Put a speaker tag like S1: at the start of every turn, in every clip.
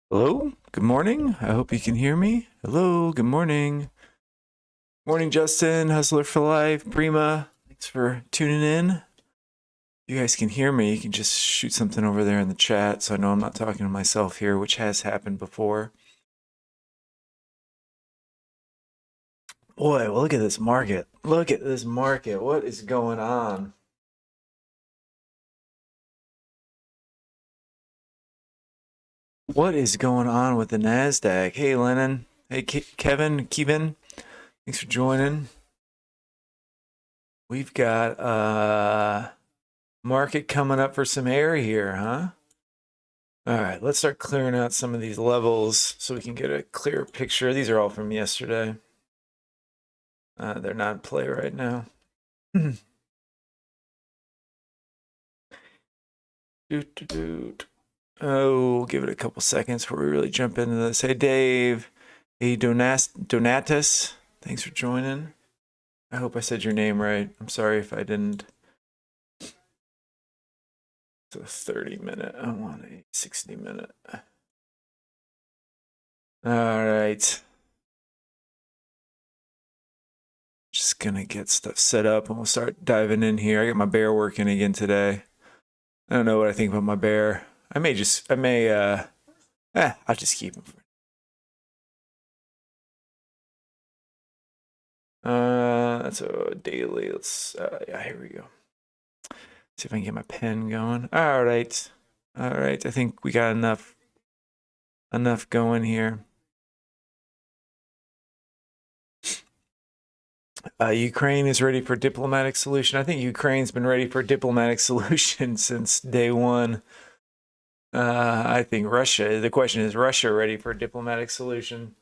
S1: Hello, good morning. I hope you can hear me. Hello, good morning. Morning, Justin, Hustler for Life, Prima. Thanks for tuning in. If you guys can hear me, you can just shoot something over there in the chat so I know I'm not talking to myself here, which has happened before. Boy, well, look at this market. Look at this market. What is going on? What is going on with the Nasdaq? Hey, Lennon. Hey, Kevin. Thanks for joining. We've got market coming up for some air here, huh? All right, let's start clearing out some of these levels so we can get a clear picture. These are all from yesterday. They're not in play right now. Oh, give it a couple seconds before we really jump into this. Hey, Dave. Hey, Donatus. Thanks for joining. I hope I said your name right. I'm sorry if I didn't. It's a 30-minute. I want a 60-minute. All right. Just gonna get stuff set up and we'll start diving in here. I got my bear working again today. I don't know what I think about my bear. I'll just keep him. That's a daily. Yeah, here we go. See if I can get my pen going. All right. I think we got enough going here. Ukraine is ready for diplomatic solution. I think Ukraine's been ready for diplomatic solution since day one. I think the question is Russia ready for a diplomatic solution?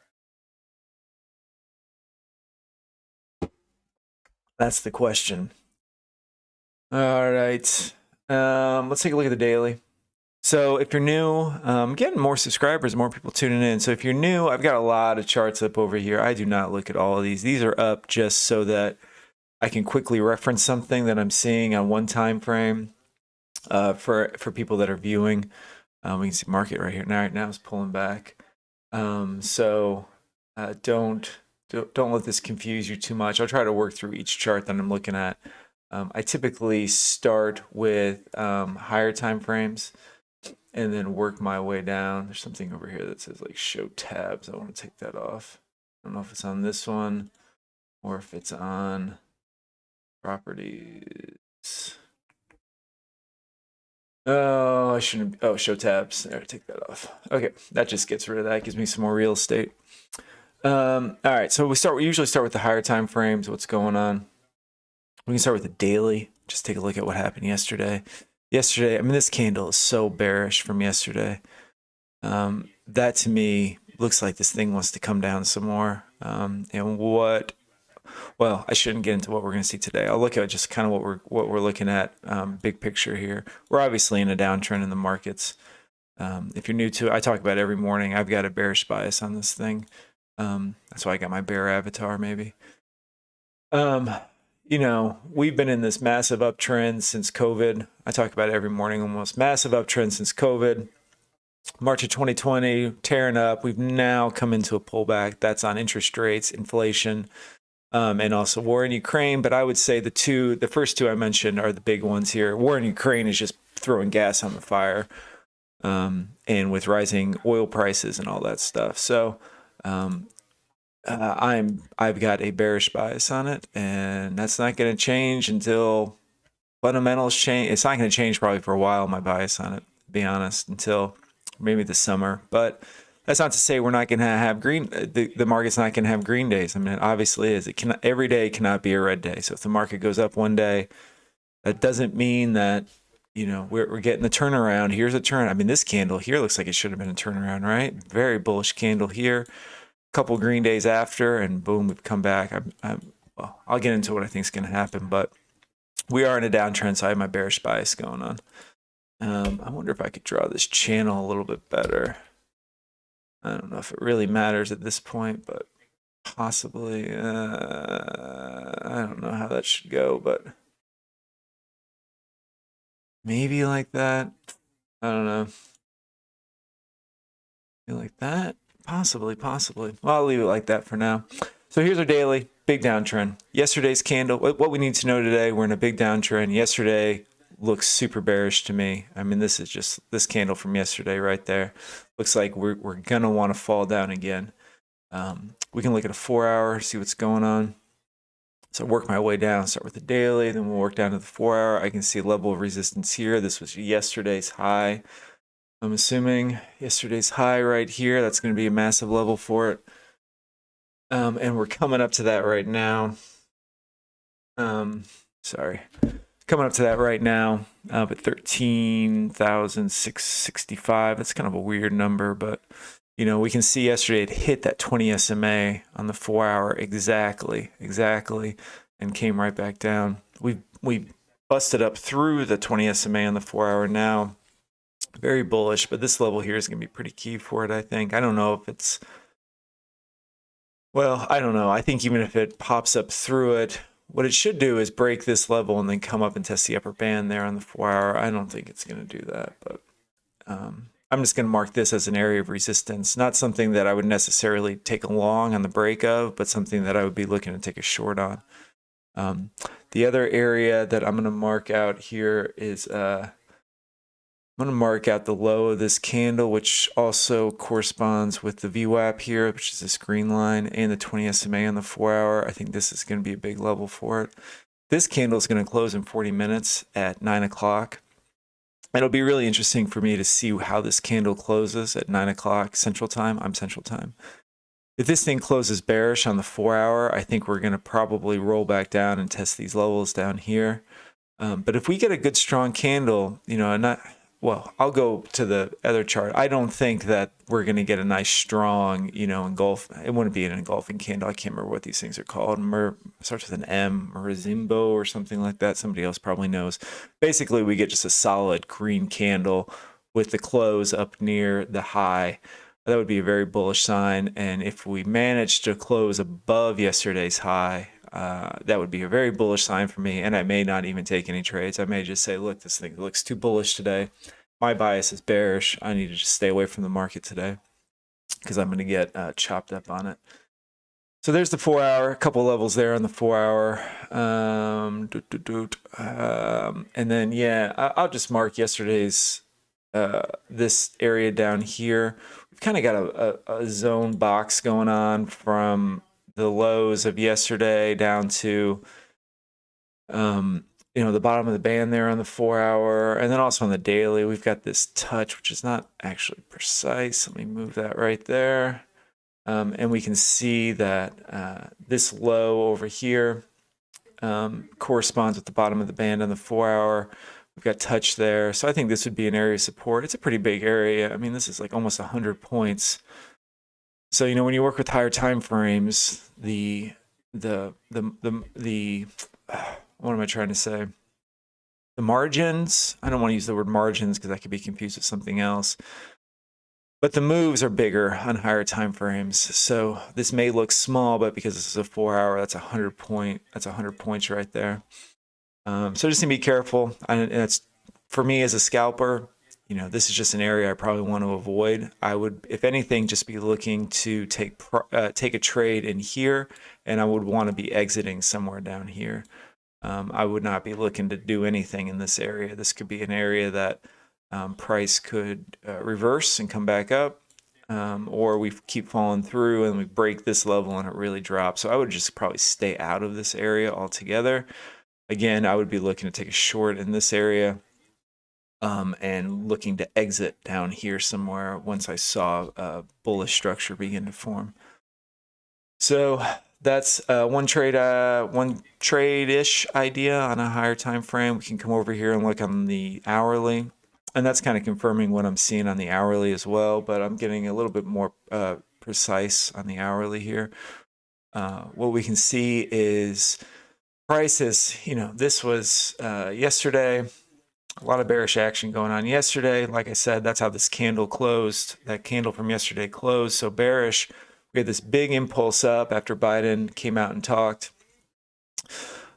S1: That's the question. All right. Let's take a look at the daily. So if you're new, I'm getting more subscribers, more people tuning in. So if you're new, I've got a lot of charts up over here. I do not look at all of these. These are up just so that I can quickly reference something that I'm seeing on one time frame for people that are viewing. We can see market right here. Right now it's pulling back. So don't let this confuse you too much. I'll try to work through each chart that I'm looking at. I typically start with higher time frames and then work my way down. There's something over here that says like show tabs. I want to take that off. I don't know if it's on this one or if it's on properties. Oh, I shouldn't. Oh, show tabs. There, take that off. Okay, that just gets rid of that. Gives me some more real estate. All right, so we usually start with the higher time frames. What's going on? We can start with the daily. Just take a look at what happened yesterday. I mean, this candle is so bearish from yesterday. That to me looks like this thing wants to come down some more. Well, I shouldn't get into what we're going to see today. I'll look at just kind of what we're looking at, big picture here. We're obviously in a downtrend in the markets. If you're new to it, I talk about it every morning. I've got a bearish bias on this thing. That's why I got my bear avatar, maybe. We've been in this massive uptrend since COVID. I talk about it every morning almost. Massive uptrend since COVID. March of 2020, tearing up. We've now come into a pullback. That's on interest rates, inflation, and also war in Ukraine. But I would say the first two I mentioned are the big ones here. War in Ukraine is just throwing gas on the fire, and with rising oil prices and all that stuff. So I've got a bearish bias on it, and that's not going to change until fundamentals change. It's not going to change probably for a while, my bias on it, to be honest, until maybe the summer. But that's not to say we're not going to have the market's not going to have green days. I mean, it obviously is. Every day cannot be a red day. So if the market goes up one day, that doesn't mean that we're getting the turnaround. Here's a turn. I mean, this candle here looks like it should have been a turnaround, right? Very bullish candle here. Couple green days after, and boom, we've come back. Well, I'll get into what I think is going to happen, but we are in a downtrend, so I have my bearish bias going on. I wonder if I could draw this channel a little bit better. I don't know if it really matters at this point, but possibly. I don't know how that should go, but maybe like that. I don't know. Like that? Possibly. Well, I'll leave it like that for now. So here's our daily, big downtrend. Yesterday's candle, what we need to know today, we're in a big downtrend. Yesterday looks super bearish to me. I mean, this is just this candle from yesterday right there. Looks like we're going to want to fall down again. We can look at a 4 hour, see what's going on. So work my way down, start with the daily, then we'll work down to the 4 hour. I can see a level of resistance here. This was yesterday's high. I'm assuming yesterday's high right here. That's going to be a massive level for it. And we're coming up to that right now. Sorry. Coming up to that right now, but 13,665. That's kind of a weird number, but you know, we can see yesterday it hit that 20 SMA on the 4 hour exactly, and came right back down. We busted up through the 20 SMA on the 4 hour now. Very bullish, but this level here is going to be pretty key for it, I think. I don't know if it's, well, I don't know. I think even if it pops up through it, what it should do is break this level and then come up and test the upper band there on the 4 hour. I don't think it's going to do that, but I'm just going to mark this as an area of resistance, not something that I would necessarily take a long on the break of, but something that I would be looking to take a short on. The other area that I'm going to mark out here is I'm going to mark out the low of this candle, which also corresponds with the VWAP here, which is this green line, and the 20 SMA on the 4 hour. I think this is going to be a big level for it. This candle is going to close in 40 minutes at 9 o'clock. It'll be really interesting for me to see how this candle closes at 9 o'clock Central Time. I'm Central Time. If this thing closes bearish on the 4 hour, I think we're going to probably roll back down and test these levels down here. But if we get a good strong candle, you know, well, I'll go to the other chart. I don't think that we're going to get a nice strong, you know, it wouldn't be an engulfing candle. I can't remember what these things are called. Starts with an M, Merizimbo or something like that. Somebody else probably knows. Basically, we get just a solid green candle with the close up near the high. That would be a very bullish sign. And if we manage to close above yesterday's high, that would be a very bullish sign for me, and I may not even take any trades. I may just say, look, this thing looks too bullish today. My bias is bearish. I need to just stay away from the market today because I'm going to get chopped up on it. So there's the 4 hour, a couple levels there on the 4 hour. And then, yeah, I'll just mark yesterday's, this area down here. We've kind of got a zone box going on from the lows of yesterday down to, you know, the bottom of the band there on the 4 hour. And then also on the daily, we've got this touch, which is not actually precise. Let me move that right there. And we can see that this low over here corresponds with the bottom of the band on the 4 hour. We've got touch there. So I think this would be an area of support. It's a pretty big area. I mean, this is like almost 100 points. So, you know, when you work with higher time frames, what am I trying to say? The margins, I don't want to use the word margins because that could be confused with something else. But the moves are bigger on higher time frames. So this may look small, but because this is a 4 hour, that's 100 points right there. So just need to be careful. And it's for me as a scalper, you know, this is just an area I probably want to avoid. I would, if anything, just be looking to take a trade in here, and I would want to be exiting somewhere down here. I would not be looking to do anything in this area. This could be an area that price could reverse and come back up, or we keep falling through and we break this level and it really drops. So I would just probably stay out of this area altogether. Again, I would be looking to take a short in this area. And looking to exit down here somewhere once I saw a bullish structure begin to form. So that's one trade-ish idea on a higher time frame. We can come over here and look on the hourly, and that's kind of confirming what I'm seeing on the hourly as well, but I'm getting a little bit more precise on the hourly here. What we can see is prices, you know, this was yesterday. A lot of bearish action going on yesterday. Like I said, that's how this candle closed. That candle from yesterday closed. So bearish. We had this big impulse up after Biden came out and talked.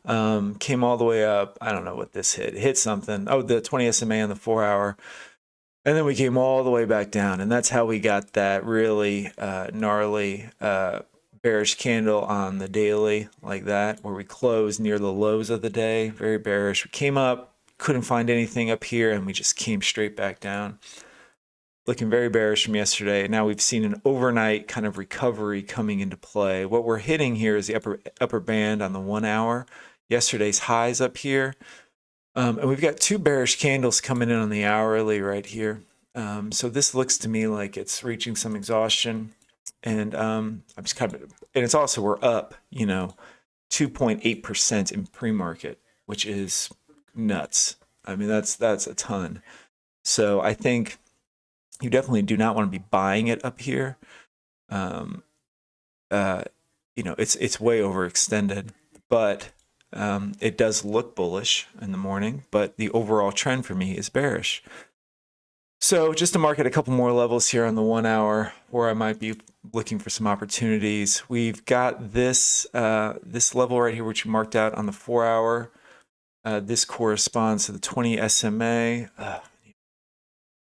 S1: Came all the way up. I don't know what this hit. It hit something. Oh, the 20 SMA on the 4 hour. And then we came all the way back down, and that's how we got that really gnarly bearish candle on the daily like that, where we closed near the lows of the day, very bearish. We came up, couldn't find anything up here, and we just came straight back down. Looking very bearish from yesterday. Now we've seen an overnight kind of recovery coming into play. What we're hitting here is the upper band on the 1 hour. Yesterday's highs up here. And we've got two bearish candles coming in on the hourly right here. So this looks to me like it's reaching some exhaustion. And I'm just kind of, and it's also, we're up, 2.8% in pre-market, which is nuts. I mean, that's a ton. So I think you definitely do not want to be buying it up here. It's way overextended, but it does look bullish in the morning, but the overall trend for me is bearish. So just to mark at a couple more levels here on the 1 hour where I might be looking for some opportunities. We've got this level right here, which we marked out on the 4 hour. This corresponds to the 20 SMA.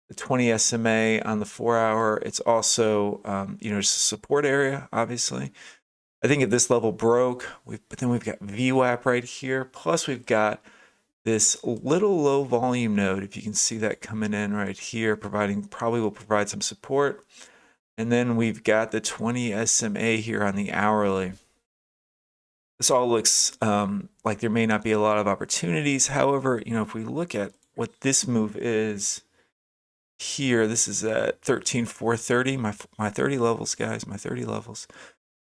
S1: The 20 SMA on the 4 hour. It's also, just a support area, obviously. I think if this level broke, but then we've got VWAP right here. Plus we've got this little low volume node, if you can see that coming in right here, probably will provide some support. And then we've got the 20 SMA here on the hourly. This all looks like there may not be a lot of opportunities. However, if we look at what this move is here, this is at 13,430, my 30 levels, guys, my 30 levels,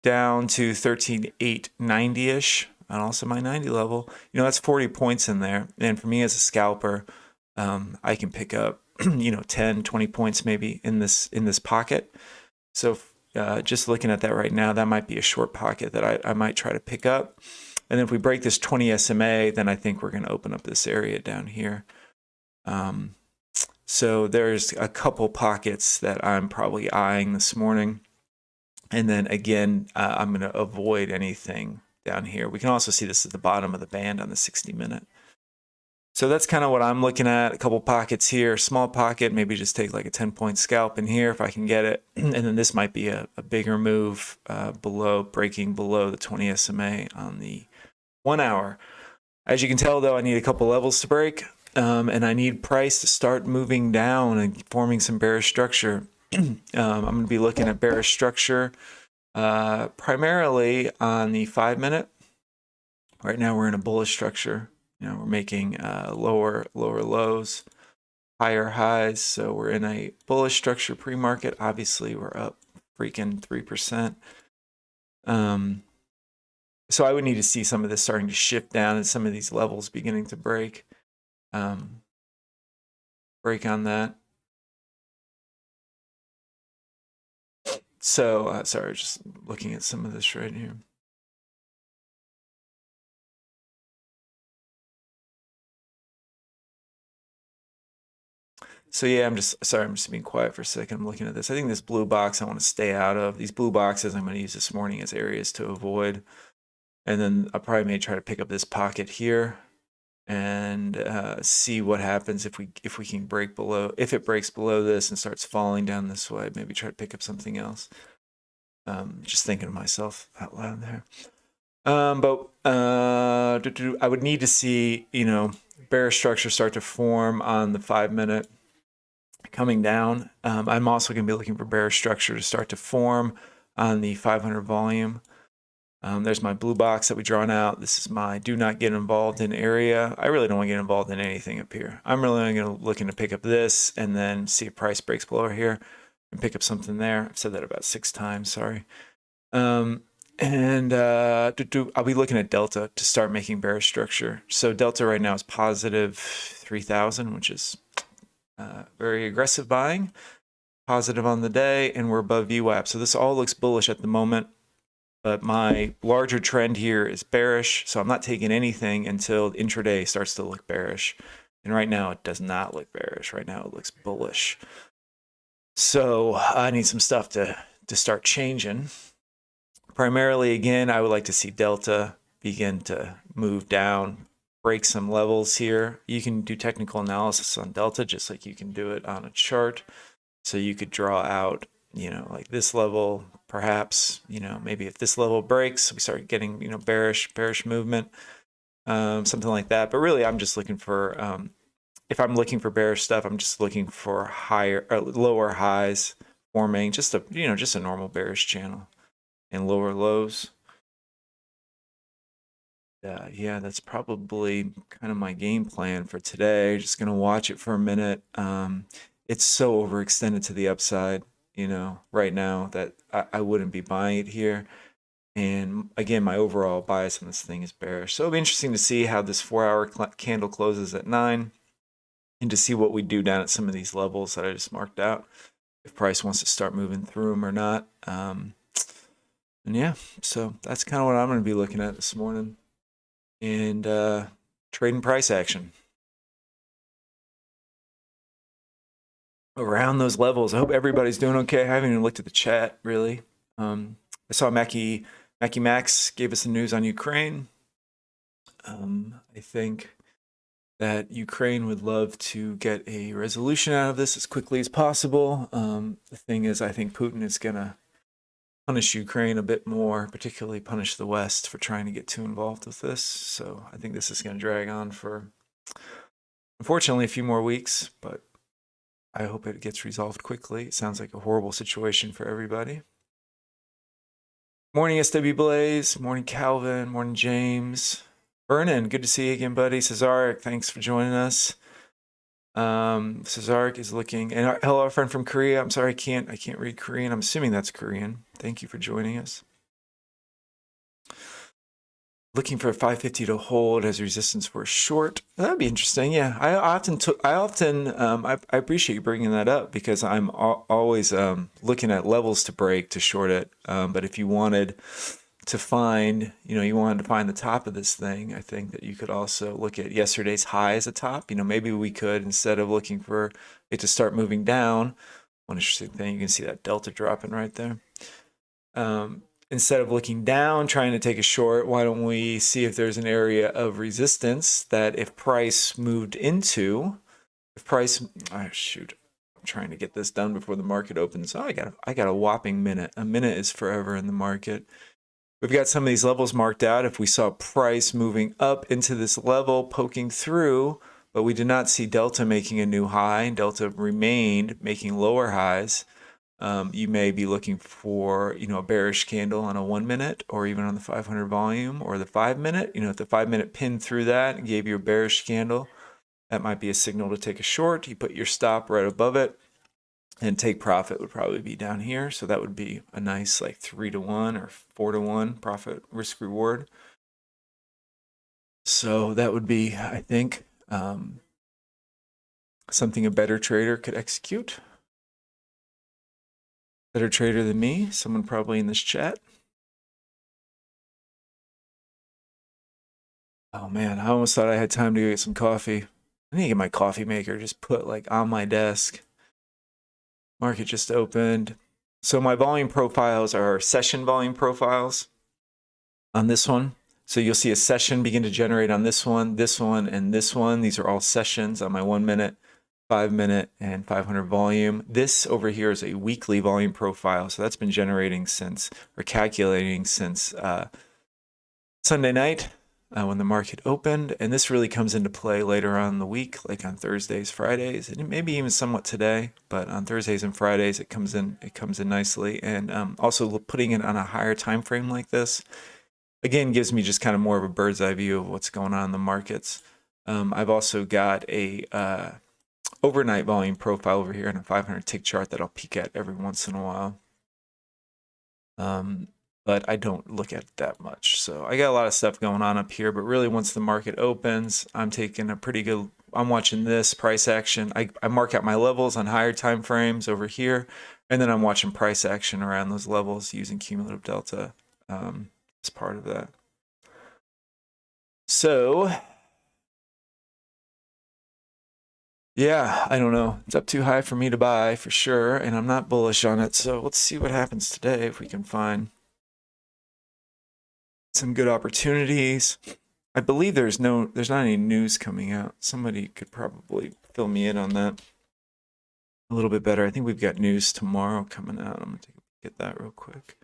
S1: down to 13,890-ish, and also my 90 level. That's 40 points in there. And for me as a scalper, I can pick up, 10, 20 points maybe in this pocket. So just looking at that right now, that might be a short pocket that I might try to pick up. And if we break this 20 SMA, then I think we're going to open up this area down here. So there's a couple pockets that I'm probably eyeing this morning. And then again, I'm going to avoid anything down here. We can also see this at the bottom of the band on the 60-minute. So that's kind of what I'm looking at. A couple pockets here, small pocket, maybe just take like a 10-point scalp in here if I can get it. And then this might be a bigger move breaking below the 20 SMA on the 1 hour. As you can tell, though, I need a couple levels to break. And I need price to start moving down and forming some bearish structure. I'm going to be looking at bearish structure primarily on the 5-minute. Right now we're in a bullish structure. We're making lower lows, higher highs. So we're in a bullish structure pre-market. Obviously, we're up freaking 3%. So I would need to see some of this starting to shift down and some of these levels beginning to break. Break on that. So, sorry, just looking at some of this right here. So yeah, I'm just being quiet for a second. I'm looking at this. I think this blue box I want to stay out of. These blue boxes I'm going to use this morning as areas to avoid. And then I probably may try to pick up this pocket here and see what happens if we can break below. If it breaks below this and starts falling down this way, maybe try to pick up something else. Just thinking to myself out loud there. But I would need to see, bearish structure start to form on the 5-minute coming down. I'm also going to be looking for bearish structure to start to form on the 500 volume. There's my blue box that we drawn out. This is my do not get involved in area. I really don't want to get involved in anything up here. I'm really looking to pick up this and then see if price breaks below here and pick up something there. I've said that about 6 times, sorry. I'll be looking at Delta to start making bearish structure. So Delta right now is positive 3,000, which is very aggressive buying. Positive on the day, and we're above VWAP. So this all looks bullish at the moment. But my larger trend here is bearish, so I'm not taking anything until intraday starts to look bearish. And right now it does not look bearish. Right now it looks bullish. So I need some stuff to start changing. Primarily, again, I would like to see Delta begin to move down break some levels here. You can do technical analysis on Delta just like you can do it on a chart. So you could draw out, you know, like this level, perhaps, you know, maybe if this level breaks, we start getting, you know, bearish movement, something like that. But really, I'm just looking for, if I'm looking for bearish stuff, I'm just looking for higher or lower highs forming, just a, you know, just a normal bearish channel and lower lows. Yeah, that's probably kind of my game plan for today. Just gonna watch it for a minute. It's so overextended to the upside, you know, right now that I wouldn't be buying it here. And again, my overall bias on this thing is bearish. So it'll be interesting to see how this 4-hour candle closes at 9 and to see what we do down at some of these levels that I just marked out, if price wants to start moving through them or not. And yeah, so that's kind of what I'm going to be looking at this morning. And trading price action around those levels. I hope everybody's doing okay. I haven't even looked at the chat really. I saw Mackie Max gave us the news on Ukraine. I think that Ukraine would love to get a resolution out of this as quickly as possible. The thing is, I think Putin is gonna punish Ukraine a bit more, particularly punish the West for trying to get too involved with this. So I think this is going to drag on for, unfortunately, a few more weeks, but I hope it gets resolved quickly. It sounds like a horrible situation for everybody. Morning, SW Blaze. Morning, Calvin. Morning, James. Vernon, good to see you again, buddy. Cesaric, thanks for joining us. Cesaric is looking, and hello, our friend from Korea. I'm sorry, I can't read Korean. I'm assuming that's Korean. Thank you for joining us. Looking for a 550 to hold as resistance for a short. That'd be interesting. Yeah, I appreciate you bringing that up because I'm always looking at levels to break to short it. But if you wanted to find, you know, you wanted to find the top of this thing, I think that you could also look at yesterday's high as a top. You know, maybe we could, instead of looking for it to start moving down, one interesting thing, you can see that delta dropping right there. Instead of looking down, trying to take a short, why don't we see if there's an area of resistance that if price moved into, oh shoot, I'm trying to get this done before the market opens. Oh, I got a whopping minute. A minute is forever in the market. We've got some of these levels marked out. If we saw price moving up into this level, poking through, but we did not see Delta making a new high, and Delta remained making lower highs, you may be looking for, you know, a bearish candle on a 1 minute or even on the 500 volume or the 5 minute. You know, if the 5 minute pinned through that and gave you a bearish candle, that might be a signal to take a short. You put your stop right above it. And take profit would probably be down here. So that would be a nice like 3-to-1 or 4-to-1 profit risk reward. So that would be, I think, something a better trader could execute. Better trader than me, someone probably in this chat. Oh man, I almost thought I had time to go get some coffee. I need to get my coffee maker just put like on my desk. Market just opened. So my volume profiles are session volume profiles on this one. So you'll see a session begin to generate on this one, and this one. These are all sessions on my 1 minute, 5 minute, and 500 volume. This over here is a weekly volume profile. So that's been generating since, or calculating since Sunday night. When the market opened, and this really comes into play later on in the week, like on Thursdays, Fridays, and maybe even somewhat today. But on Thursdays and Fridays, it comes in nicely. And also putting it on a higher time frame like this, again, gives me just kind of more of a bird's eye view of what's going on in the markets. I've also got a overnight volume profile over here and a 500 tick chart that I'll peek at every once in a while. But I don't look at it that much. So I got a lot of stuff going on up here, but really once the market opens, I'm taking a pretty good, I'm watching this price action. I mark out my levels on higher time frames over here, and then I'm watching price action around those levels using Cumulative Delta as part of that. So yeah, I don't know. It's up too high for me to buy for sure, and I'm not bullish on it. So let's see what happens today if we can find some good opportunities. I believe there's not any news coming out. Somebody could probably fill me in on that a little bit better. I think we've got news tomorrow coming out. I'm gonna take a look at that real quick.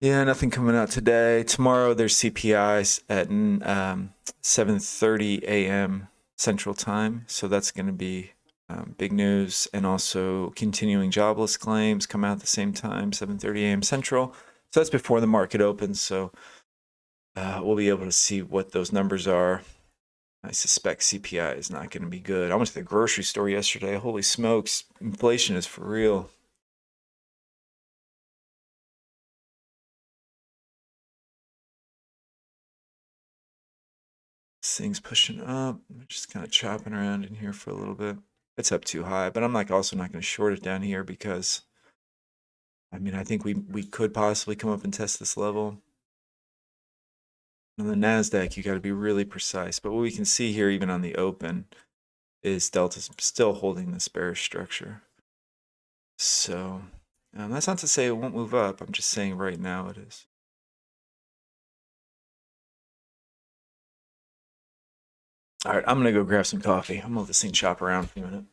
S1: Yeah, nothing coming out today. Tomorrow there's CPIs at 7:30 a.m. Central Time, so that's going to be big news. And also continuing jobless claims come out at the same time, 7:30 a.m. Central. So that's before the market opens. So we'll be able to see what those numbers are. I suspect CPI is not going to be good. I went to the grocery store yesterday. Holy smokes, inflation is for real. This thing's pushing up. I'm just kind of chopping around in here for a little bit. It's up too high, but I'm like also not going to short it down here because I mean I think we could possibly come up and test this level. On the Nasdaq, you got to be really precise. But what we can see here, even on the open, is Delta's still holding this bearish structure. So that's not to say it won't move up. I'm just saying right now it is. All right, I'm gonna go grab some coffee. I'm gonna let this thing chop around for a minute.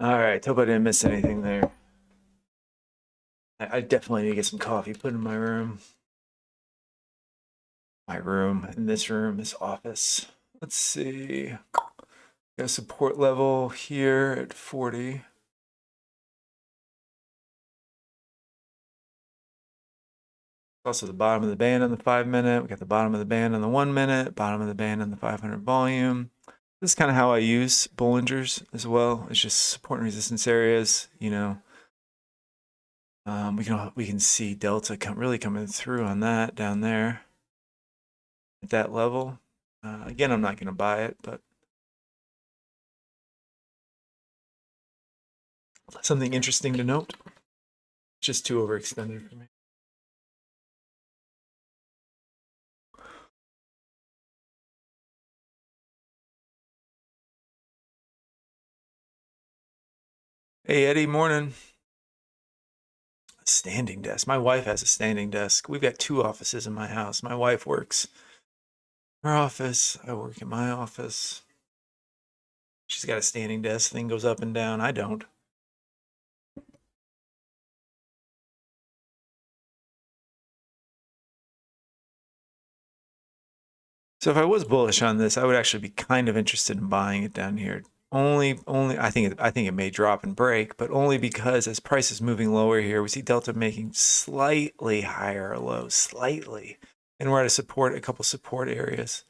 S1: All right, hope I didn't miss anything there. I definitely need to get some coffee put in my room. In this room, this office. Let's see. Got a support level here at 40. Also the bottom of the band on the 5-minute. We got the bottom of the band on the 1-minute, bottom of the band on the 500 volume. This is kind of how I use Bollingers as well. It's just support and resistance areas, you know. We can see Delta really coming through on that down there at that level. Again, I'm not going to buy it, but something interesting to note. Just too overextended for me. Hey, Eddie, morning. Standing desk. My wife has a standing desk. We've got 2 offices in my house. My wife works in her office. I work in my office. She's got a standing desk. Thing goes up and down. I don't. So if I was bullish on this, I would actually be kind of interested in buying it down here. Only I think it may drop and break, but only because as price is moving lower here, we see Delta making slightly higher lows, slightly, and we're at a couple support areas.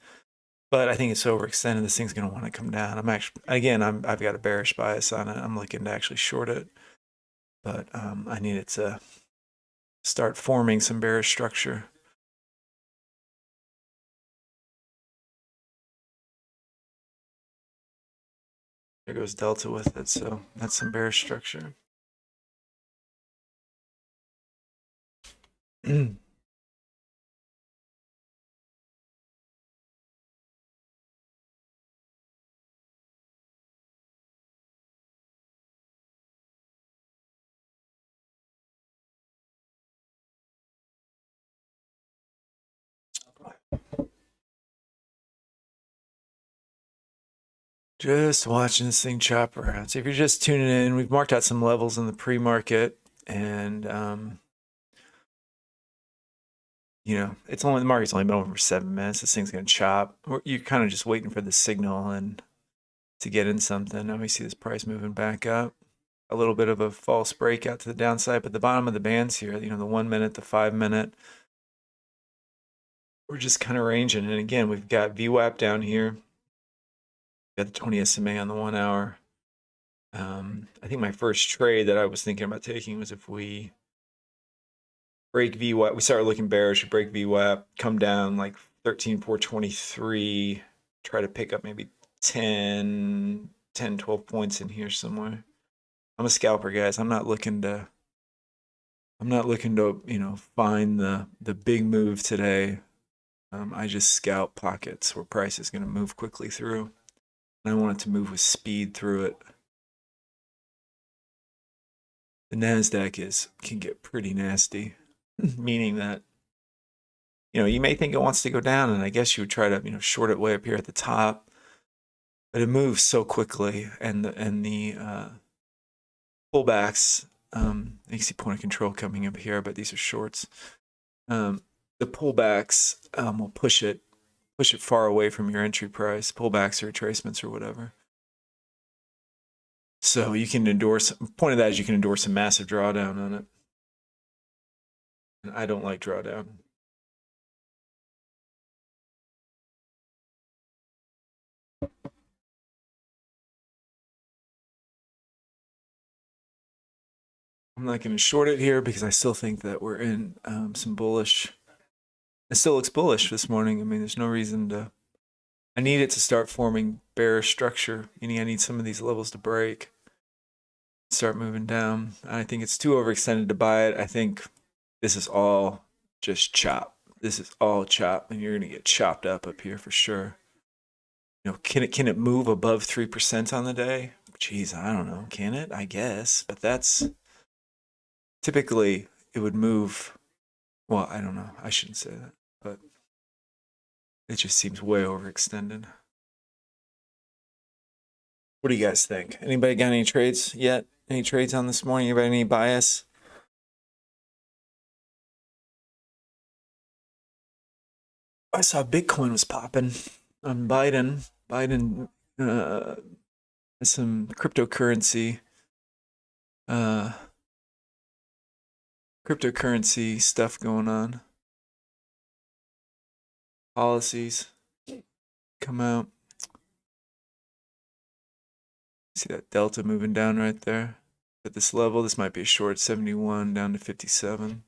S1: But I think it's overextended. This thing's going to want to come down. I've got a bearish bias on it. I'm looking to actually short it, but I need it to start forming some bearish structure. There goes Delta with it, so that's some bearish structure. Just watching this thing chop around. So if you're just tuning in, we've marked out some levels in the pre-market, and you know, the market's only been open for 7 minutes. This thing's gonna chop. You're kind of just waiting for the signal and to get in something. Now we see this price moving back up. A little bit of a false breakout to the downside, but the bottom of the bands here, you know, the 1 minute, the 5 minute, we're just kind of ranging. And again, we've got VWAP down here. Got the 20 SMA on the 1 hour. I think my first trade that I was thinking about taking was if we break VWAP, we start looking bearish, break VWAP, come down like 13,423, try to pick up maybe 10, 12 points in here somewhere. I'm a scalper, guys. I'm not looking to, you know, find the big move today. I just scalp pockets where price is going to move quickly through. And I want it to move with speed through it. The Nasdaq can get pretty nasty, meaning that, you know, you may think it wants to go down, and I guess you would try to, you know, short it way up here at the top, but it moves so quickly, and the pullbacks. You can see point of control coming up here, but these are shorts. The pullbacks will push it far away from your entry price. Pullbacks or retracements or whatever. So you can endorse. Point of that is you can endorse a massive drawdown on it. And I don't like drawdown. I'm not going to short it here because I still think that we're in some bullish. It still looks bullish this morning. I mean, there's no reason to. I need it to start forming bearish structure. Meaning I need some of these levels to break. Start moving down. I think it's too overextended to buy it. I think this is all just chop. This is all chop, and you're going to get chopped up here for sure. You know, can it move above 3% on the day? Geez, I don't know. Can it? I guess, but that's typically it would move. Well, I don't know. I shouldn't say that, but it just seems way overextended. What do you guys think? Anybody got any trades yet? Any trades on this morning? Anybody any bias? I saw Bitcoin was popping on Biden. Biden has some cryptocurrency stuff going on. Policies come out. See that delta moving down right there at this level. This might be a short, 71 down to 57.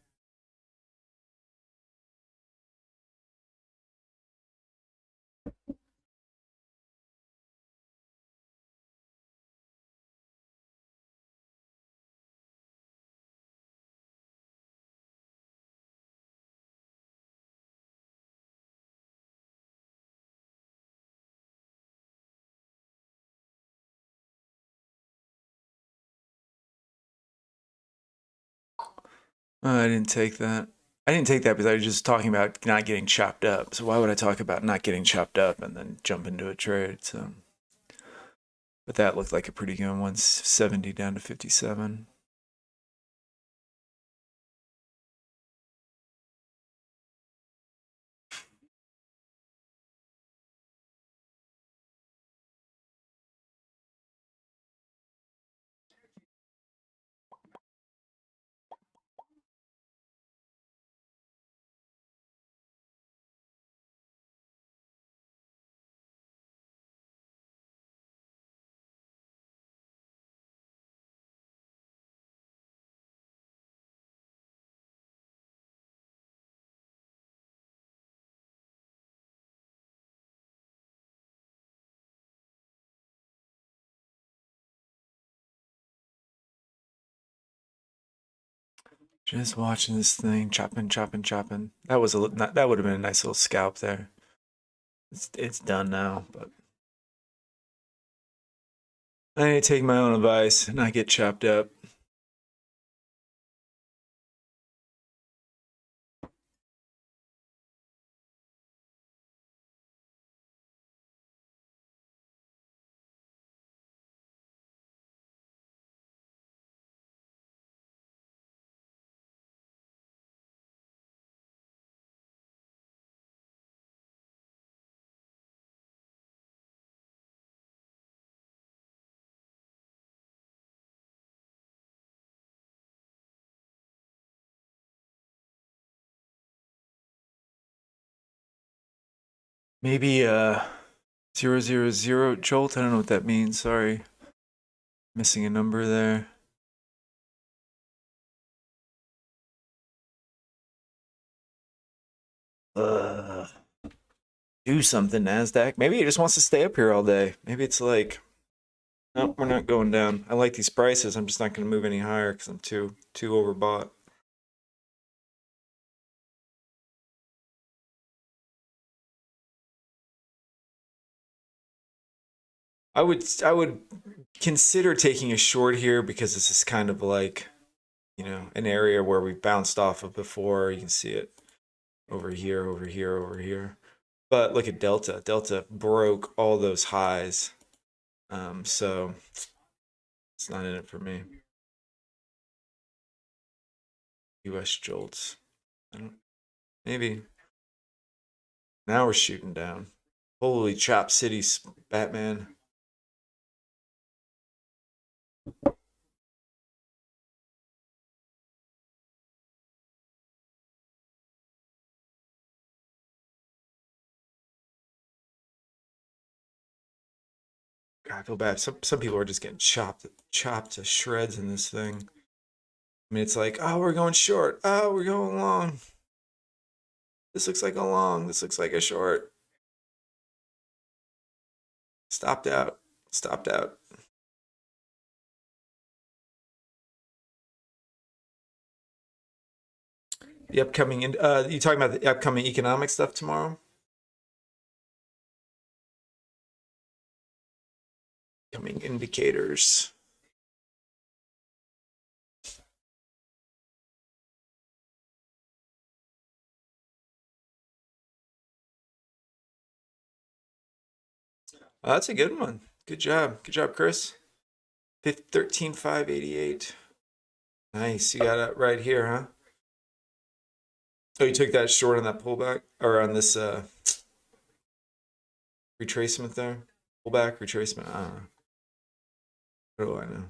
S1: I didn't take that. I didn't take that because I was just talking about not getting chopped up. So why would I talk about not getting chopped up and then jump into a trade? So, but that looked like a pretty good one, 170 down to 57. Just watching this thing, chopping, chopping, chopping. That was that would have been a nice little scalp there. It's done now, but I need to take my own advice and not get chopped up. Maybe 000 jolt. I don't know what that means. Sorry, missing a number there. Do something, Nasdaq. Maybe he just wants to stay up here all day. Maybe it's like, no, we're not going down. I like these prices. I'm just not going to move any higher because I'm too overbought. I would consider taking a short here because this is kind of like, you know, an area where we bounced off of before. You can see it over here, over here, over here. But look at Delta. Delta broke all those highs. So it's not in it for me. US jolts. I don't, maybe. Now we're shooting down. Holy Chop City, Batman. God, I feel bad. Some people are just getting chopped to shreds in this thing. I mean, it's like, oh, we're going short. Oh, we're going long. This looks like a long. This looks like a short. Stopped out. Stopped out. The upcoming, you talking about the upcoming economic stuff tomorrow? Coming indicators. Oh, that's a good one. Good job. Good job, Chris. 13,588. Nice. You got it right here, huh? Oh, you took that short on that pullback or on this retracement there? Pullback, retracement. I don't know. What do I know?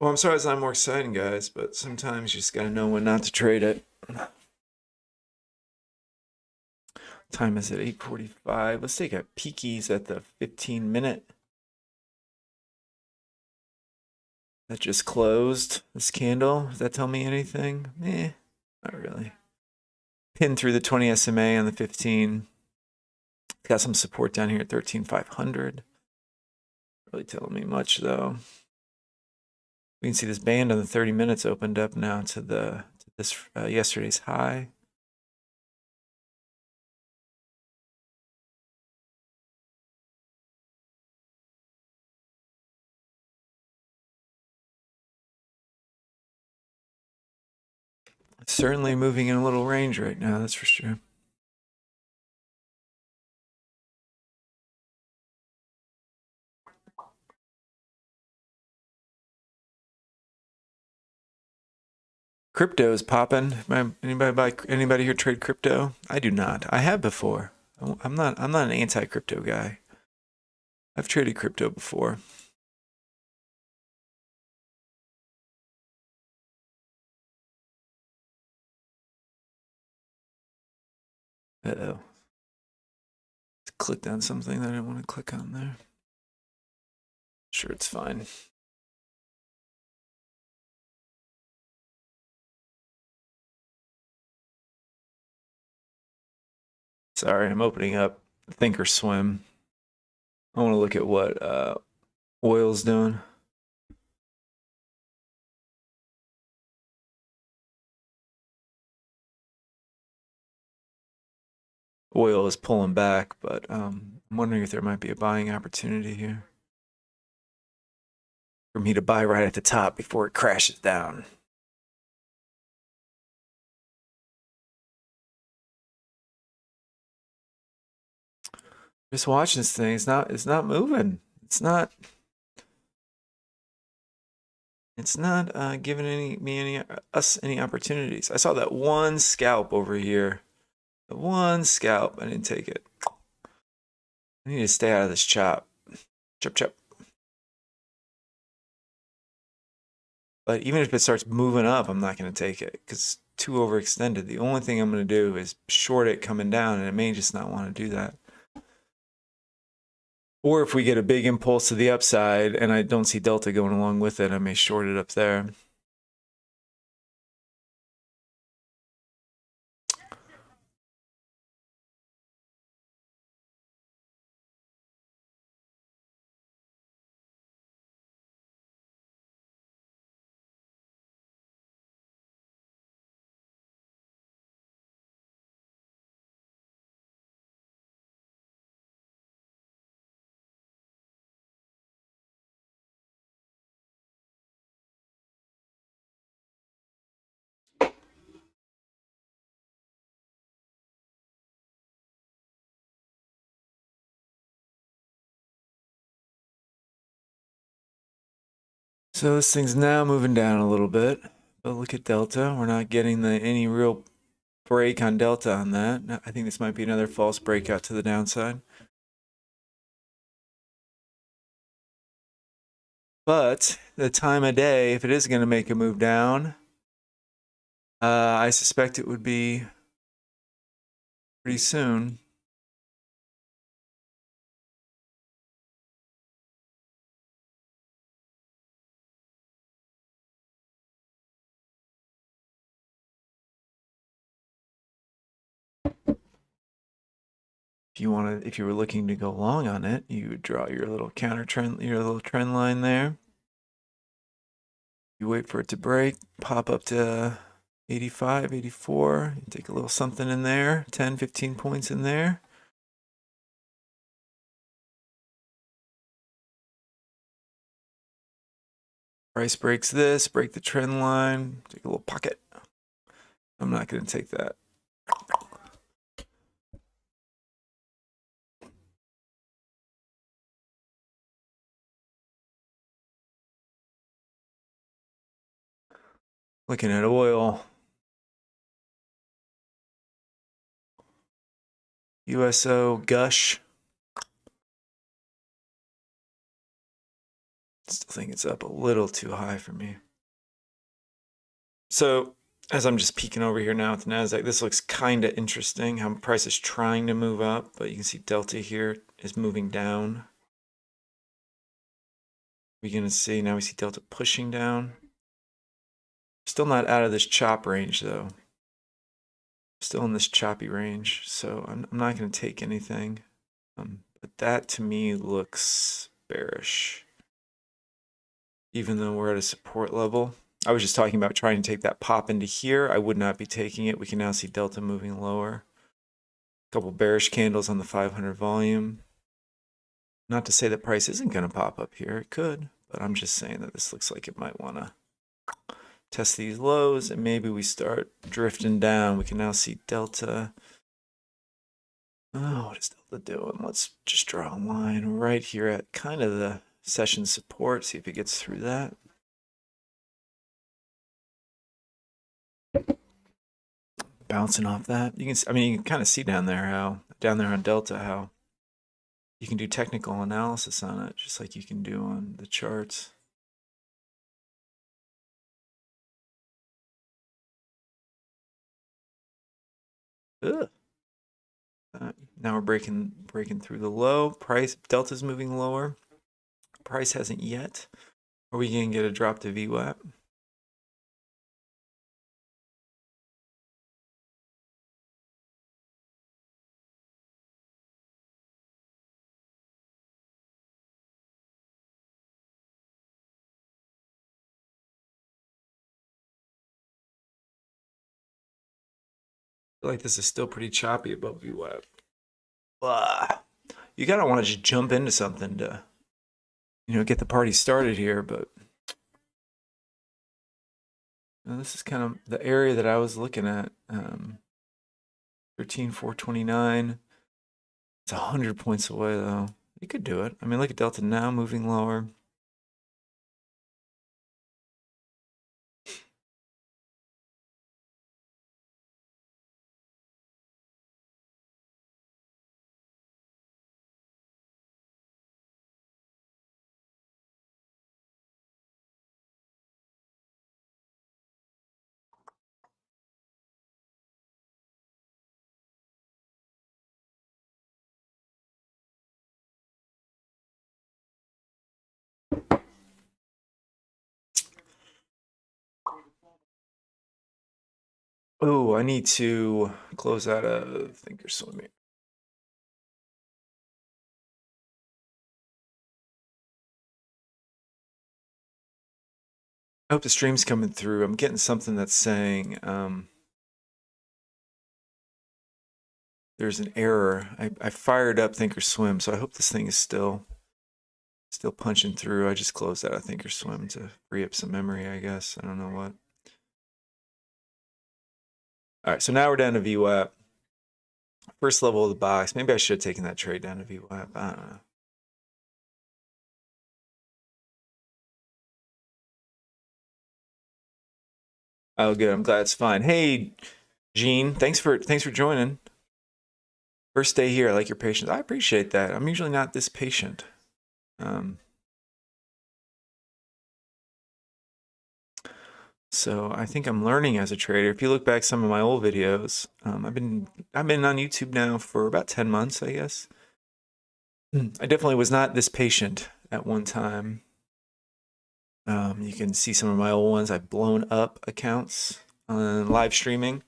S1: Well, I'm sorry it's not more exciting, guys, but sometimes you just gotta know when not to trade it. Time is at 8:45. Let's take a peekies at the 15-minute. That just closed. This candle. Does that tell me anything? Not really. Pin through the 20 SMA on the 15. Got some support down here at 13,500. Really telling me much though. We can see this band on the 30 minutes opened up now to this yesterday's high. Certainly moving in a little range right now, that's for sure. Crypto is popping. Anybody here trade crypto? I do not. I have before. I'm not an anti-crypto guy. I've traded crypto before. Uh-oh. Clicked on something that I didn't want to click on there. Sure, it's fine. Sorry, I'm opening up Thinkorswim. I want to look at what oil's doing. Oil is pulling back, but I'm wondering if there might be a buying opportunity here for me to buy right at the top before it crashes down. Just watching this thing. It's not moving. It's not giving us any opportunities. I saw that one scalp over here. The one scalp. I didn't take it. I need to stay out of this chop. Chop chop. But even if it starts moving up, I'm not going to take it because it's too overextended. The only thing I'm going to do is short it coming down, and it may just not want to do that. Or if we get a big impulse to the upside and I don't see Delta going along with it, I may short it up there. So this thing's now moving down a little bit. But look at Delta. We're not getting any real break on Delta on that. I think this might be another false breakout to the downside. But the time of day, if it is going to make a move down, I suspect it would be pretty soon. If you were looking to go long on it, you would draw your little counter trend, your little trend line there. You wait for it to break, pop up to 85, 84, you take a little something in there, 10, 15 points in there. Price breaks this, break the trend line, take a little pocket. I'm not going to take that. Looking at oil. USO gush. Still think it's up a little too high for me. So as I'm just peeking over here now at the Nasdaq, this looks kind of interesting. How price is trying to move up, but you can see Delta here is moving down. We're going to see, now we see Delta pushing down. Still not out of this chop range though. Still in this choppy range, so I'm not going to take anything. But that to me looks bearish. Even though we're at a support level. I was just talking about trying to take that pop into here. I would not be taking it. We can now see Delta moving lower. A couple bearish candles on the 500 volume. Not to say that price isn't going to pop up here. It could, but I'm just saying that this looks like it might want to test these lows and maybe we start drifting down. We can now see Delta. Oh, what is Delta doing? Let's just draw a line right here at kind of the session support. See if it gets through that. Bouncing off that. You can, you can kind of see down there on Delta how you can do technical analysis on it, just like you can do on the charts. Ugh. Now we're breaking through the low. Price Delta's moving lower. Price hasn't yet. Are we gonna get a drop to VWAP? feel like this is still pretty choppy above VWAP. Blah. You gotta want to just jump into something to, get the party started here. But this is kind of the area that I was looking at. 13,429. It's 100 points away though. You could do it. I mean, look at Delta now moving lower. Oh, I need to close out a thinkorswim. I hope the stream's coming through. I'm getting something that's saying there's an error. I fired up thinkorswim, so I hope this thing is still punching through. I just closed out a thinkorswim to free up some memory, I guess. I don't know what. All right, so now we're down to VWAP. First level of the box. Maybe I should have taken that trade down to VWAP. I don't know. Oh, good. I'm glad it's fine. Hey, Gene, thanks for joining. First day here. I like your patience. I appreciate that. I'm usually not this patient. So I think I'm learning as a trader. If you look back some of my old videos, I've been on YouTube now for about 10 months, I guess. I definitely was not this patient at one time. You can see some of my old ones. I've blown up accounts on live streaming.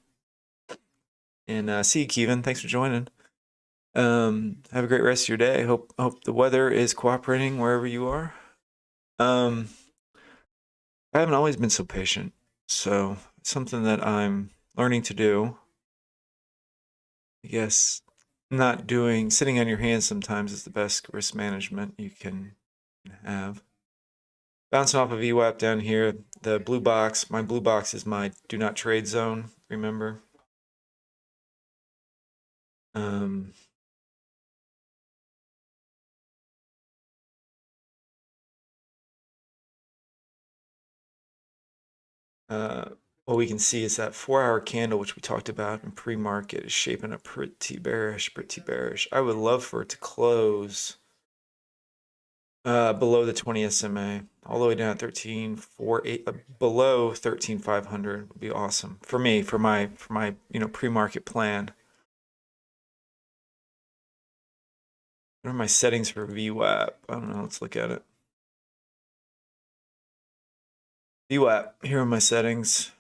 S1: And see you, Kevin. Thanks for joining. Have a great rest of your day. Hope the weather is cooperating wherever you are. I haven't always been so patient, so it's something that I'm learning to do. I guess sitting on your hands sometimes is the best risk management you can have. Bouncing off of VWAP down here, the blue box. My blue box is my do not trade zone, remember? What we can see is that 4-hour candle, which we talked about in pre-market, is shaping up pretty bearish, I would love for it to close below the 20 SMA, all the way down at 13,480, below 13,500 would be awesome for me, for my pre-market plan. What are my settings for VWAP? I don't know. Let's look at it. VWAP. Here are my settings.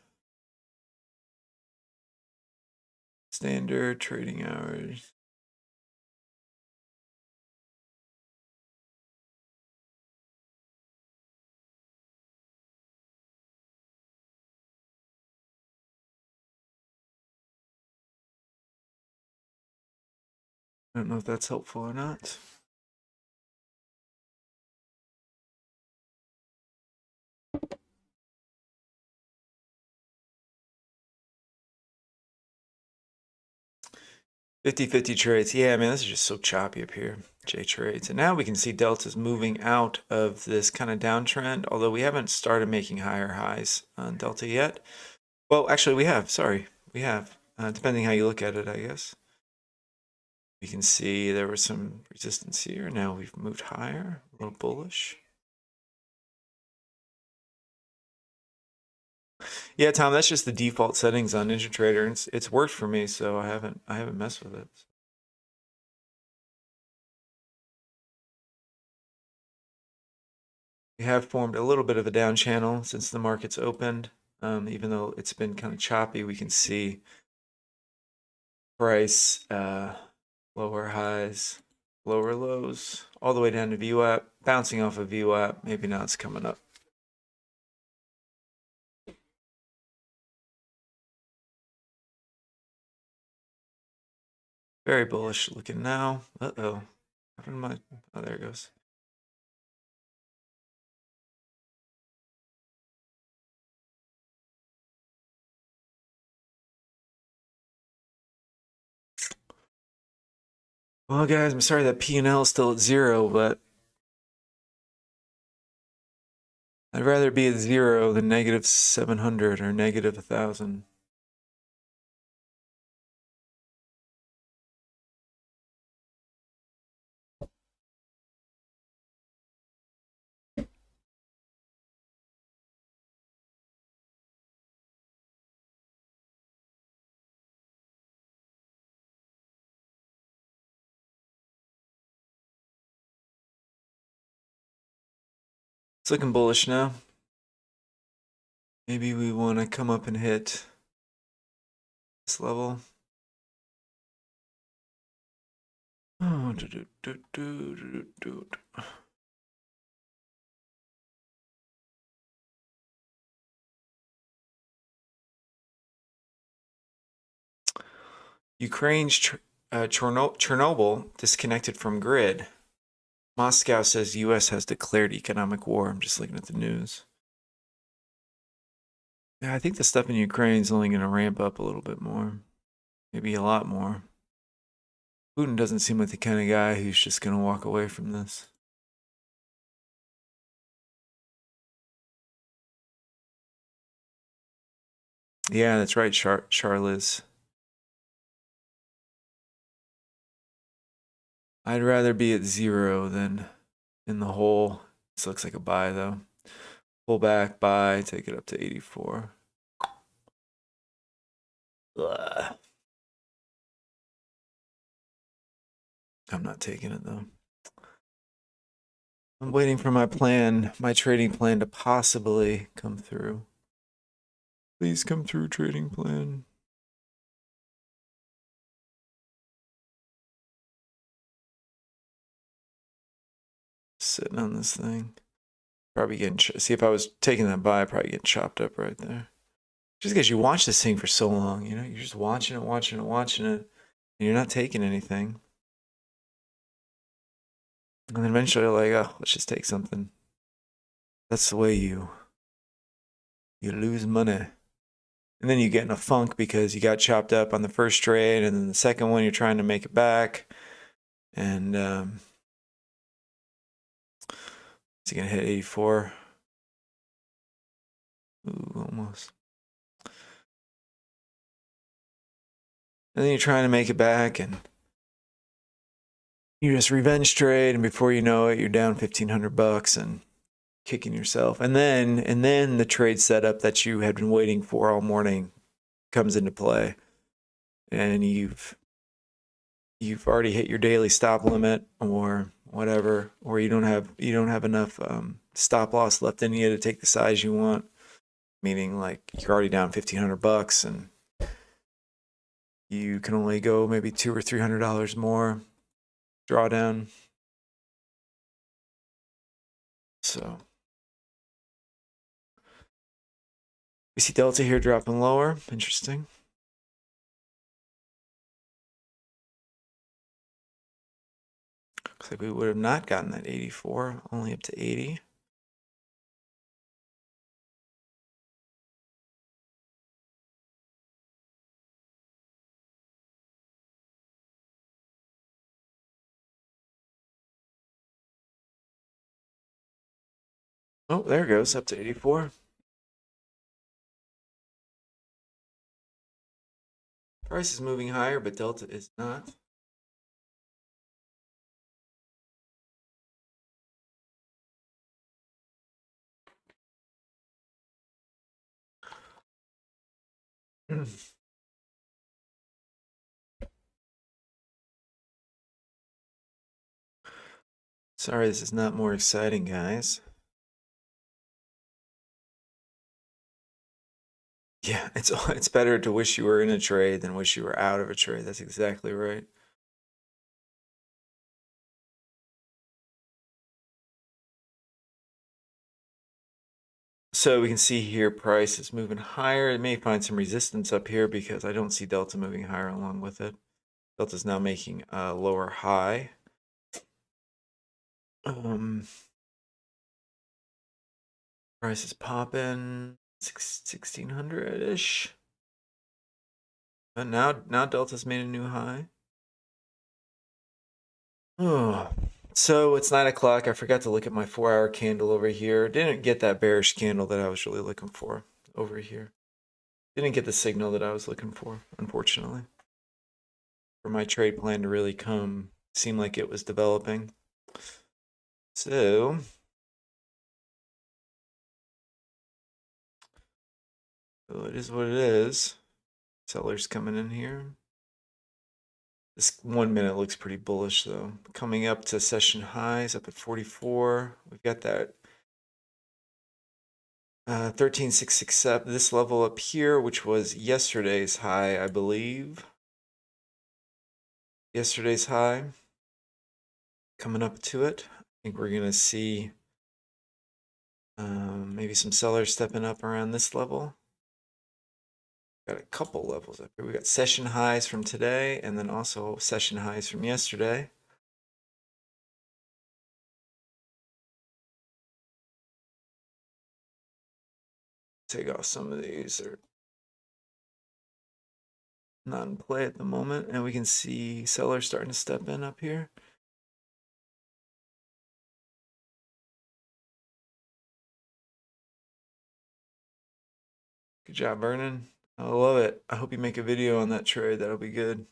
S1: Standard trading hours. I don't know if that's helpful or not. $50-50 trades. Yeah, man, this is just so choppy up here. J trades. And now we can see Delta's moving out of this kind of downtrend, although we haven't started making higher highs on Delta yet. Well, actually, we have. Sorry, we have. Depending how you look at it, I guess. We can see there was some resistance here. Now we've moved higher, a little bullish. Yeah, Tom, that's just the default settings on NinjaTrader. It's worked for me, so I haven't messed with it. We have formed a little bit of a down channel since the market's opened. Even though it's been kind of choppy, we can see price lower highs, lower lows, all the way down to VWAP, bouncing off of VWAP. Maybe now it's coming up. Very bullish looking now. Uh-oh. Oh, there it goes. Well, guys, I'm sorry that P&L is still at 0, but I'd rather be at 0 than negative 700 or negative 1,000. It's looking bullish now. Maybe we want to come up and hit this level. Oh, Ukraine's Chernobyl disconnected from grid. Moscow says U.S. has declared economic war. I'm just looking at the news. Yeah, I think the stuff in Ukraine is only going to ramp up a little bit more. Maybe a lot more. Putin doesn't seem like the kind of guy who's just going to walk away from this. Yeah, that's right, Charlize. I'd rather be at 0 than in the hole. This looks like a buy, though. Pull back, buy, take it up to 84. Ugh. I'm not taking it, though. I'm waiting for my plan, my trading plan to possibly come through. Please come through, trading plan. Sitting on this thing. Probably getting, see if I was taking that buy, probably getting chopped up right there. Just because you watch this thing for so long, you know, you're just watching it, and you're not taking anything. And then eventually you're like, oh, let's just take something. That's the way you lose money. And then you get in a funk because you got chopped up on the first trade, and then the second one you're trying to make it back. And is he gonna hit 84? Ooh, almost. And then you're trying to make it back, and you just revenge trade, and before you know it, you're down $1,500 and kicking yourself. And then the trade setup that you had been waiting for all morning comes into play, and you've already hit your daily stop limit or whatever, or you don't have enough stop loss left in you to take the size you want. Meaning, like, you're already down $1,500 and you can only go maybe $200 or $300 more drawdown. So we see Delta here dropping lower. Interesting. Looks like we would have not gotten that 84, only up to 80. Oh, there it goes, up to 84. Price is moving higher, but Delta is not. Sorry, this is not more exciting, guys. Yeah, it's better to wish you were in a trade than wish you were out of a trade. That's exactly right. So we can see here price is moving higher. It may find some resistance up here because I don't see Delta moving higher along with it. Delta's now making a lower high. Price is popping 1600-ish. But now Delta's made a new high. Oh, so it's 9 o'clock. I forgot to look at my 4-hour candle over here. Didn't get that bearish candle that I was really looking for over here. Didn't get the signal that I was looking for, unfortunately. For my trade plan to really come, seemed like it was developing. So it is what it is. Sellers coming in here. This 1 minute looks pretty bullish though. Coming up to session highs up at 44. We've got that 13,667, this level up here, which was yesterday's high, I believe. Yesterday's high. Coming up to it. I think we're gonna see maybe some sellers stepping up around this level. Got a couple levels up here. We got session highs from today and then also session highs from yesterday. Take off some of these. They're not in play at the moment. And we can see sellers starting to step in up here. Good job, Vernon. I love it. I hope you make a video on that trade. That'll be good.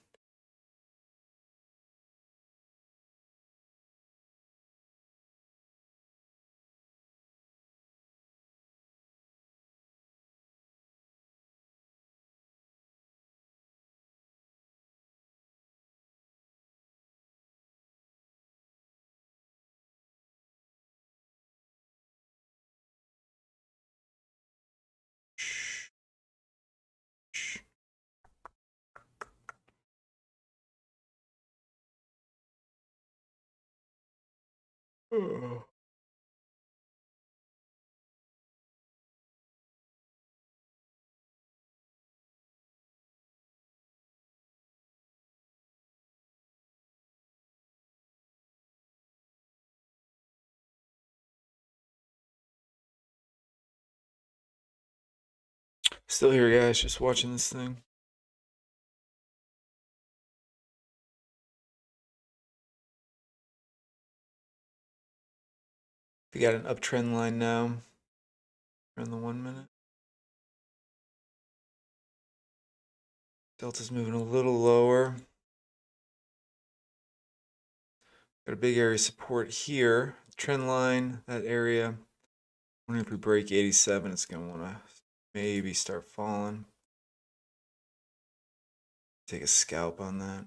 S1: Oh. Still here, guys, just watching this thing. We got an uptrend line now around the 1 minute. Delta's moving a little lower. Got a big area of support here. Trend line, that area. I wonder if we break 87, it's going to want to maybe start falling. Take a scalp on that.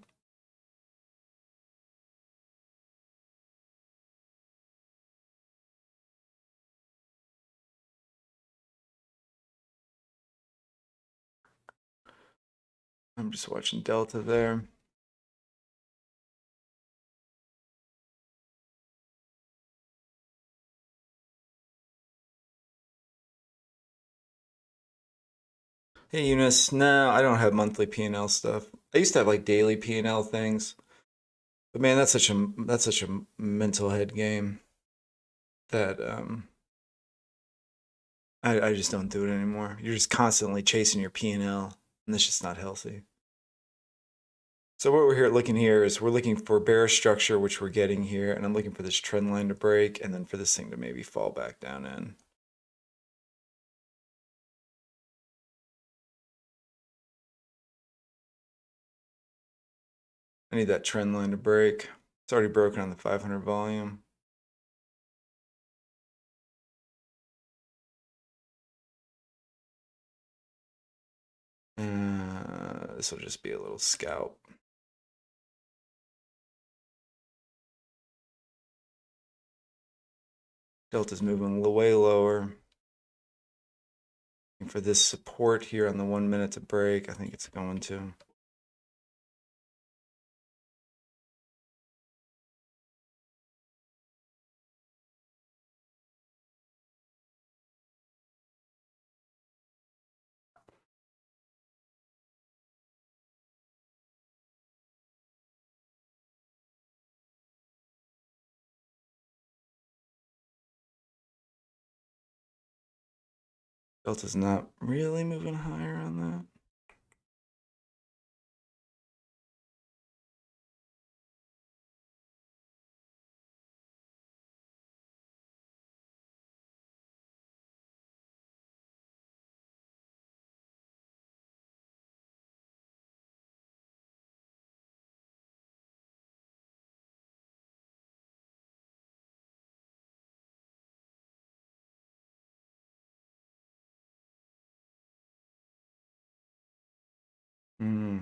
S1: I'm just watching Delta there. Hey Eunice, no, I don't have monthly P&L stuff. I used to have like daily P&L things, but man, that's such a mental head game that I just don't do it anymore. You're just constantly chasing your P&L, and that's just not healthy. So what we're here looking here is we're looking for bearish structure, which we're getting here, and I'm looking for this trend line to break, and then for this thing to maybe fall back down in. I need that trend line to break. It's already broken on the 500 volume. This will just be a little scalp. Delta's moving way lower. And for this support here on the 1 minute to break, I think it's going to. Delta's not really moving higher on that. Hmm.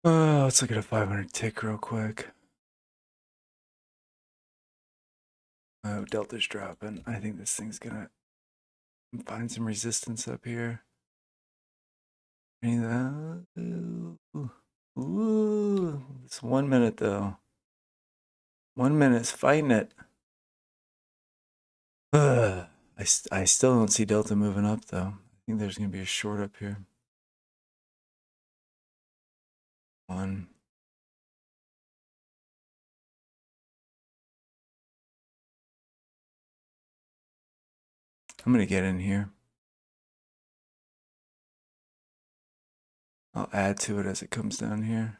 S1: Let's look at a 500 tick real quick. Oh, Delta's dropping. I think this thing's gonna find some resistance up here. Any of that? Ooh. It's 1 minute though. 1 minute's fighting it. I still don't see Delta moving up though. I think there's gonna be a short up here. One. I'm gonna get in here. I'll add to it as it comes down here.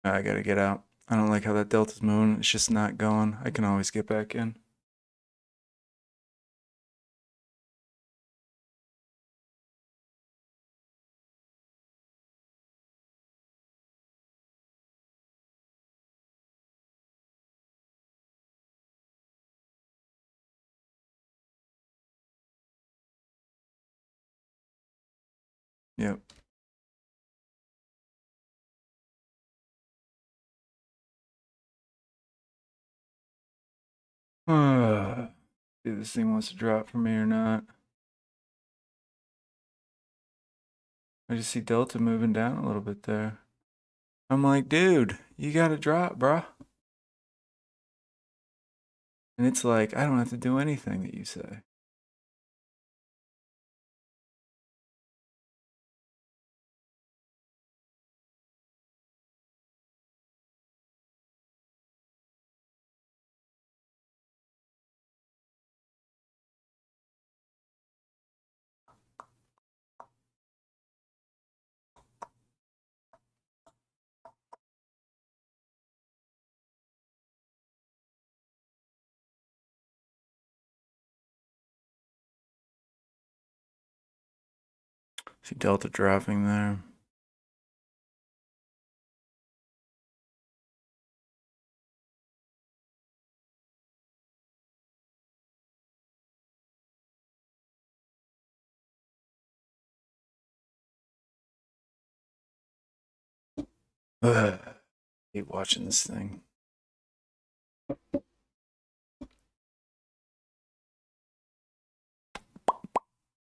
S1: I gotta get out. I don't like how that Delta's moving. It's just not going. I can always get back in. Yep. See if this thing wants to drop for me or not. I just see Delta moving down a little bit there. I'm like, dude, you gotta drop, bruh. And it's like, I don't have to do anything that you say. See Delta dropping there. Keep watching this thing.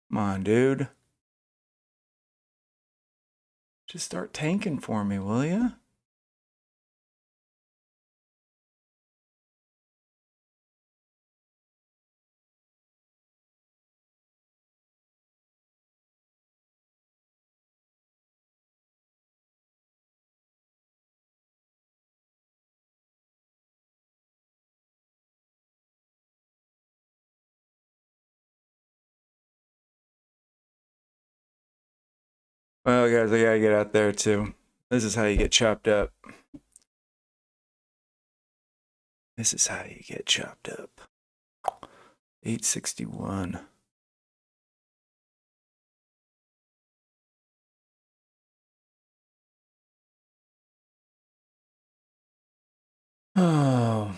S1: Come on, dude. Just start tanking for me, will ya? Well, guys, I gotta get out there too. This is how you get chopped up. This is how you get chopped up. 861. Oh.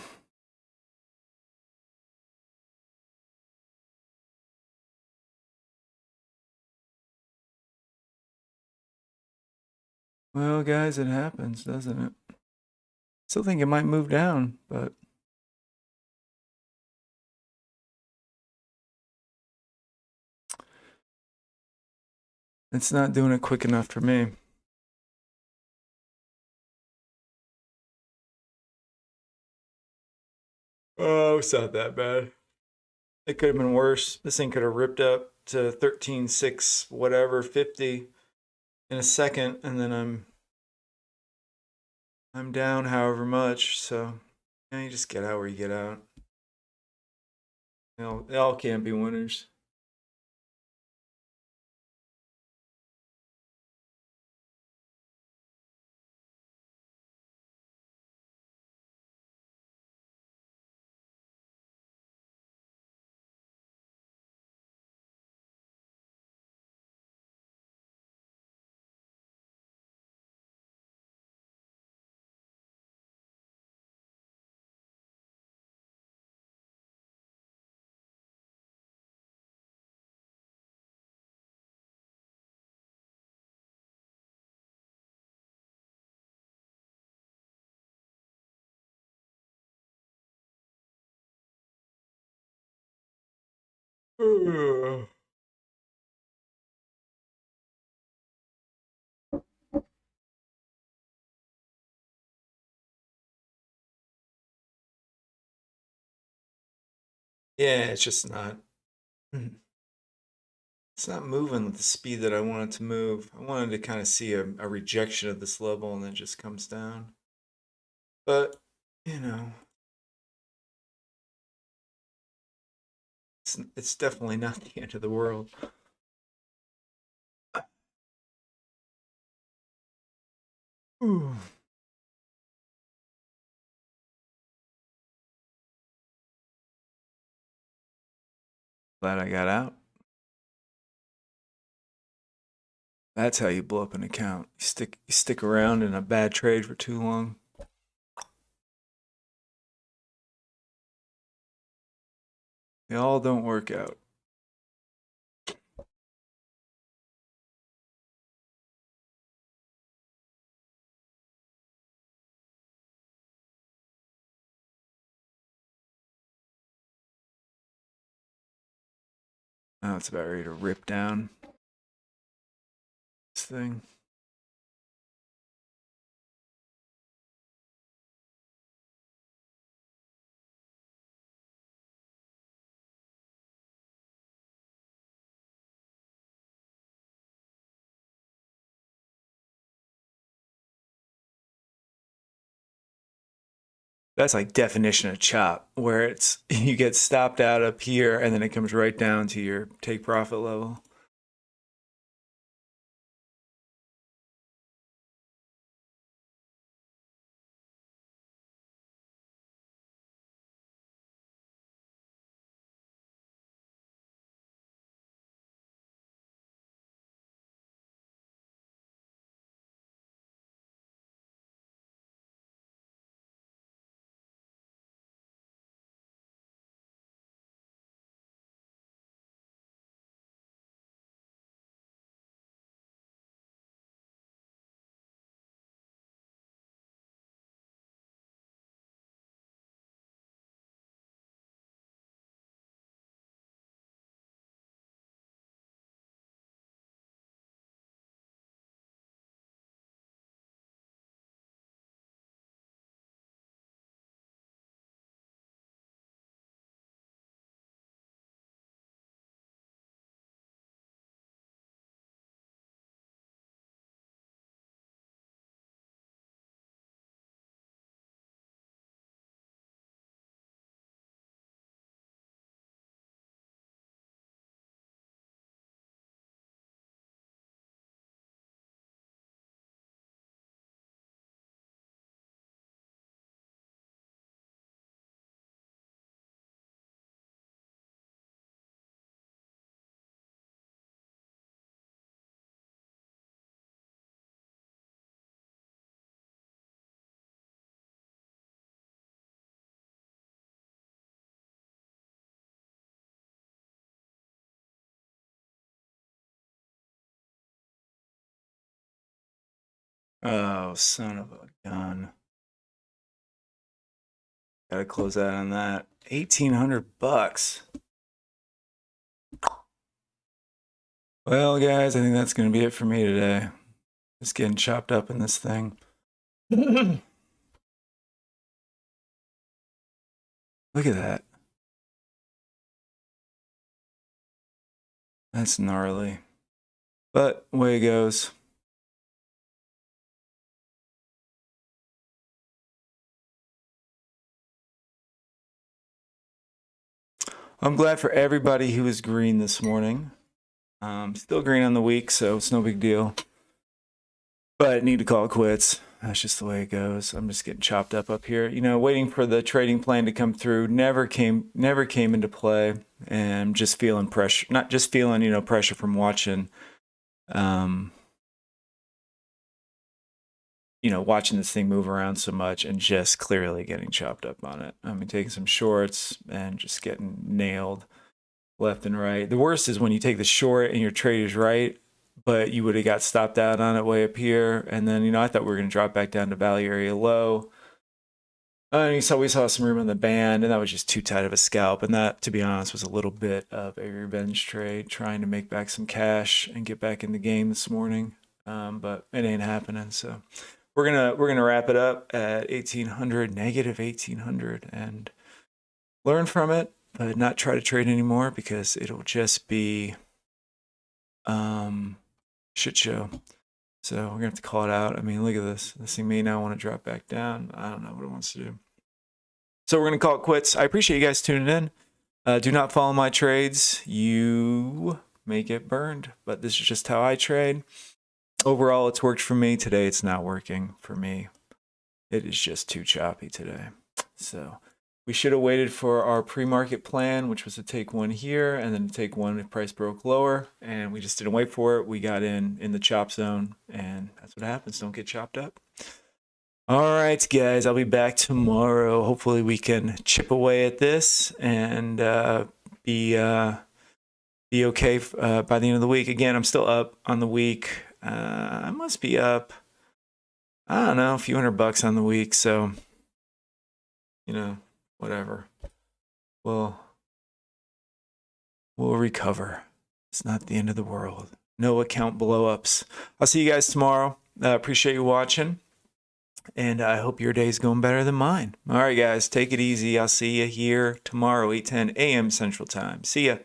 S1: Well, guys, it happens, doesn't it? Still think it might move down, but it's not doing it quick enough for me. Oh, it's not that bad. It could have been worse. This thing could have ripped up to 13.6, whatever, 50 in a second, and then I'm down however much. So yeah, you just get out where you get out. They all can't be winners. Yeah, it's just not. It's not moving at the speed that I want it to move. I wanted to kind of see a rejection of this level and then it just comes down. But, you know, it's definitely not the end of the world. Ooh. Glad I got out. That's how you blow up an account. You stick around in a bad trade for too long. They all don't work out. Now it's about ready to rip down this thing. That's like definition of chop, where it's you get stopped out up here and then it comes right down to your take profit level. Oh, son of a gun. Gotta close out on that. $1,800. Well, guys, I think that's gonna be it for me today. Just getting chopped up in this thing. Look at that. That's gnarly. But away it goes. I'm glad for everybody who was green this morning. Still green on the week, so it's no big deal. But need to call it quits. That's just the way it goes. I'm just getting chopped up here. You know, waiting for the trading plan to come through. Never came into play. And just feeling pressure. Not just feeling, you know, pressure from watching. You know, watching this thing move around so much and just clearly getting chopped up on it. I mean, taking some shorts and just getting nailed left and right. The worst is when you take the short and your trade is right, but you would have got stopped out on it way up here. And then, you know, I thought we were going to drop back down to value area low. And we saw some room on the band, and that was just too tight of a scalp. And that, to be honest, was a little bit of a revenge trade, trying to make back some cash and get back in the game this morning. But it ain't happening. So we're gonna wrap it up at 1,800, negative 1,800, and learn from it, but not try to trade anymore because it'll just be shit show. So we're gonna have to call it out. I mean, look at this. This thing may now want to drop back down. I don't know what it wants to do. So we're gonna call it quits. I appreciate you guys tuning in. Do not follow my trades. You may get burned, but this is just how I trade. Overall, it's worked for me. Today, it's not working for me. It is just too choppy today. So we should have waited for our pre-market plan, which was to take one here and then to take one if price broke lower. And we just didn't wait for it. We got in the chop zone, and that's what happens. Don't get chopped up. All right, guys, I'll be back tomorrow. Hopefully we can chip away at this and be okay by the end of the week. Again, I'm still up on the week. I must be up, I don't know, a few $100 on the week. So, you know, whatever. We'll recover. It's not the end of the world. No account blow-ups. I'll see you guys tomorrow. Appreciate you watching. And I hope your day's going better than mine. All right, guys, take it easy. I'll see you here tomorrow, 8:10 a.m. Central Time. See ya.